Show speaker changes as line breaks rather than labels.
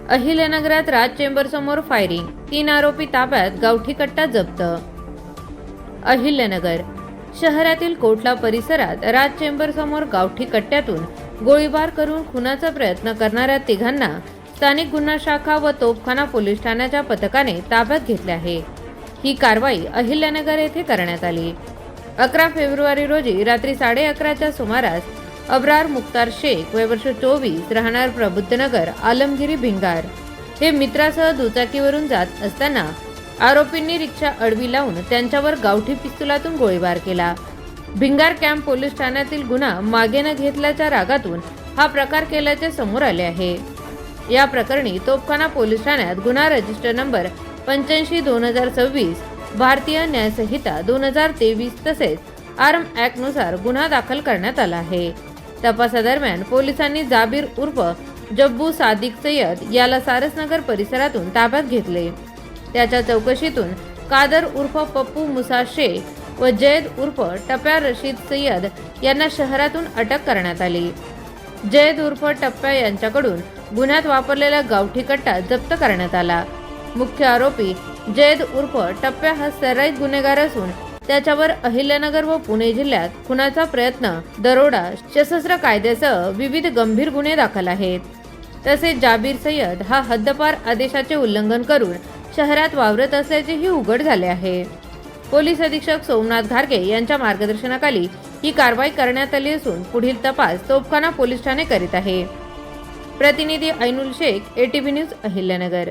अहिल्यानगरात राज chamber समोर firing, 3 आरोपी ताब्यात, गावठी कट्टा जप्त। अहिल्यानगर शहरातील कोटला परिसरात राज चेंबर समोर गावठी कट्ट्यातून गोळीबार करून खुनाचा प्रयत्न करणाऱ्या तिघांना स्थानिक गुन्हा शाखा व तोफखाना पोलीस ठाण्याच्या पथकाने ताब्यात घेतले आहे। ही कारवाई अहिल्यानगर येथे करण्यात आली। 11 फेब्रुवारी रोजी रात्री 11:30च्या सुमारास अब्रार मुख्तार शेख वय वर्ष 24 राहणार प्रबुद्धनगर आलमगिरी भिंगार हे मित्रासह दुचाकीवरून जात असताना आरोपींनी रिक्षा अडवी लावून त्यांच्यावर गावठी पिस्तुलातून गोळीबार केला। भिंगार कॅम्प पोलीस ठाण्यातील गुन्हा मागे न घेतल्याच्या रागातून हा प्रकार केल्याचे समोर आले आहे। या प्रकरणी तोफखाना पोलीस ठाण्यात गुन्हा रजिस्टर नंबर 85/2026 भारतीय न्याय संहिता 2023 तसेच आर्म ऍक्ट नुसार गुन्हा दाखल करण्यात आला आहे। तपासादरम्यान पोलिसांनी जाबीर उर्फ जब्बू सादिक सय्यद याला सारसनगर परिसरातून ताब्यात घेतले। त्याच्या चौकशीतून कादर उर्फ पप्पू मुसा शेख व जैद उर्फ टप्या रशीद सय्यद यांना शहरातून अटक करण्यात आली। जैद उर्फ टप्प्या यांच्याकडून गुन्ह्यात वापरलेला गावठी कट्टा जप्त करण्यात आला। मुख्य आरोपी जैद उर्फ टप्प्या हा सर्राईत गुन्हेगार असून त्याच्यावर अहिल्यानगर व पुणे जिल्ह्यात खुनाचा प्रयत्न, दरोडा, सशस्त्र कायद्यासह विविध गंभीर गुन्हे दाखल आहेत। तसेच जाबीर सय्यद हा हद्दपार आदेशाचे उल्लंघन करून शहरात वावरत असल्याचेही उघड झाले आहे। पोलीस अधीक्षक सोमनाथ घारगे यांच्या मार्गदर्शनाखाली ही कारवाई करण्यात आली असून पुढील तपास तोफखाना पोलीस ठाणे करीत आहे। प्रतिनिधी ऐनुल शेख, ATV न्यूज, अहिल्यानगर।